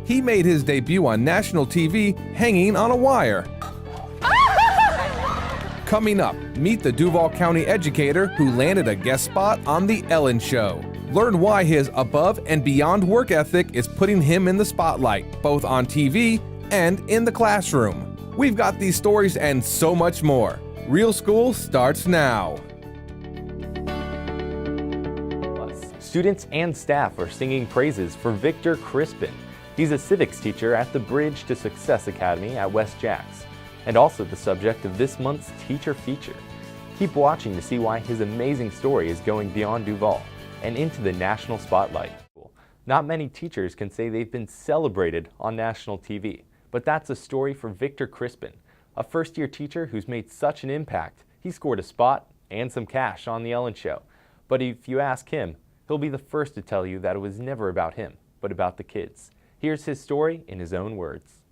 He made his debut on national TV hanging on a wire. Coming up, meet the Duval County educator who landed a guest spot on The Ellen Show. Learn why his above and beyond work ethic is putting him in the spotlight, both on TV and in the classroom. We've got these stories and so much more. Real School starts now. Students and staff are singing praises for Victor Chrispin. He's a civics teacher at the Bridge to Success Academy at West Jacks, and also the subject of this month's teacher feature. Keep watching to see why his amazing story is going beyond Duval and into the national spotlight. Not many teachers can say they've been celebrated on national TV, but that's a story for Victor Chrispin, a first-year teacher who's made such an impact. He scored a spot and some cash on The Ellen Show. But if you ask him, he'll be the first to tell you that it was never about him, but about the kids. Here's his story in his own words.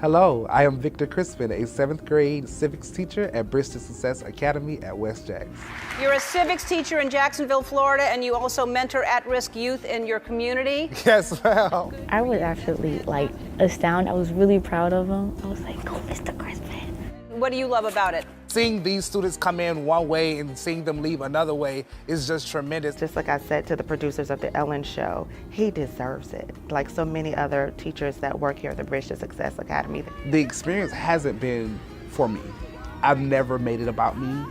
Hello, I am Victor Chrispin, a 7th grade civics teacher at Bridge to Success Academy at West Jacks. You're a civics teacher in Jacksonville, Florida, and you also mentor at-risk youth in your community. Yes, ma'am. I was actually astounded. I was really proud of him. I was like, "Go, Mr. Chrispin." What do you love about it? Seeing these students come in one way and seeing them leave another way is just tremendous. Just like I said to the producers of The Ellen Show, he deserves it. Like so many other teachers that work here at the Bridge to Success Academy. The experience hasn't been for me. I've never made it about me,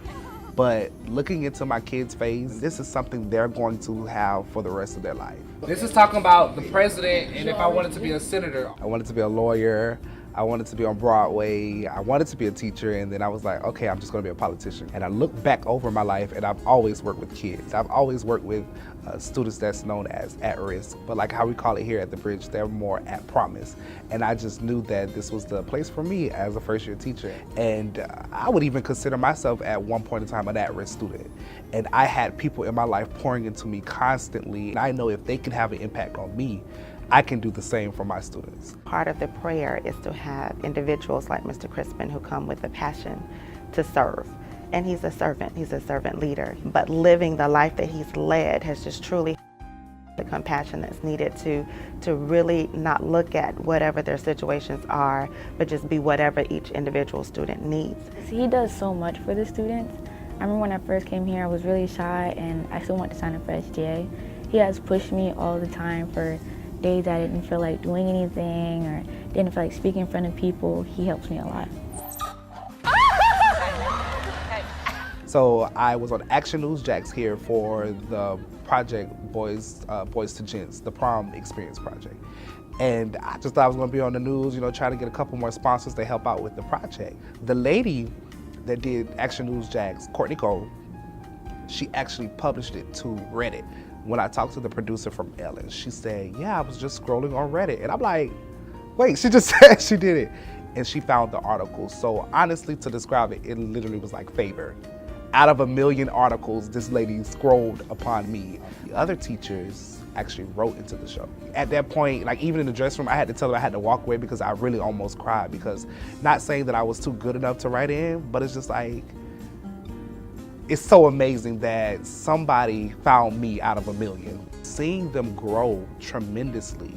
but looking into my kids' face, this is something they're going to have for the rest of their life. This is talking about the president and if I wanted to be a senator. I wanted to be a lawyer. I wanted to be on Broadway. I wanted to be a teacher, and then I was like, okay, I'm just gonna be a politician. And I look back over my life, and I've always worked with kids. I've always worked with students that's known as at risk, but like how we call it here at the Bridge, they're more at promise. And I just knew that this was the place for me as a first-year teacher. And I would even consider myself at one point in time an at-risk student. And I had people in my life pouring into me constantly. And I know if they can have an impact on me, I can do the same for my students. Part of the prayer is to have individuals like Mr. Chrispin who come with a passion to serve. And he's a servant leader. But living the life that he's led has just truly the compassion that's needed to really not look at whatever their situations are, but just be whatever each individual student needs. He does so much for the students. I remember when I first came here, I was really shy and I still wanted to sign up for SGA. He has pushed me all the time for days I didn't feel like doing anything or didn't feel like speaking in front of people. He helps me a lot. So I was on Action News Jacks here for the project Boys to Gents, the prom experience project. And I just thought I was gonna be on the news, you know, trying to get a couple more sponsors to help out with the project. The lady that did Action News Jacks, Courtney Cole, she actually published it to Reddit. When I talked to the producer from Ellen, she said, yeah, I was just scrolling on Reddit. And I'm like, wait, she just said she did it. And she found the article. So honestly, to describe it, it literally was like favor. Out of 1 million articles, this lady scrolled upon me. The other teachers actually wrote into the show. At that point, like even in the dressing room, I had to tell them I had to walk away because I really almost cried, because not saying that I was too good enough to write in, but it's just like, it's so amazing that somebody found me out of 1 million. Seeing them grow tremendously,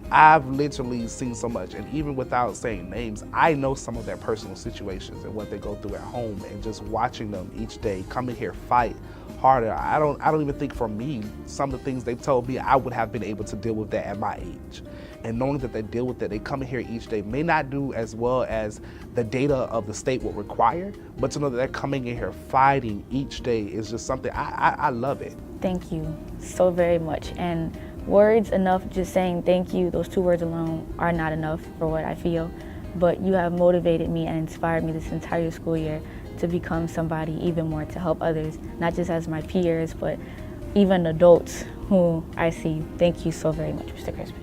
I've literally seen so much, and even without saying names, I know some of their personal situations and what they go through at home, and just watching them each day come in here, fight harder. I don't even think for me, some of the things they've told me, I would have been able to deal with that at my age. And knowing that they deal with that, they come in here each day, may not do as well as the data of the state would require, but to know that they're coming in here fighting each day is just something, I love it. Thank you so very much. And words enough, just saying thank you, those 2 words alone are not enough for what I feel. But you have motivated me and inspired me this entire school year to become somebody even more, to help others, not just as my peers, but even adults who I see. Thank you so very much, Mr. Chrispin.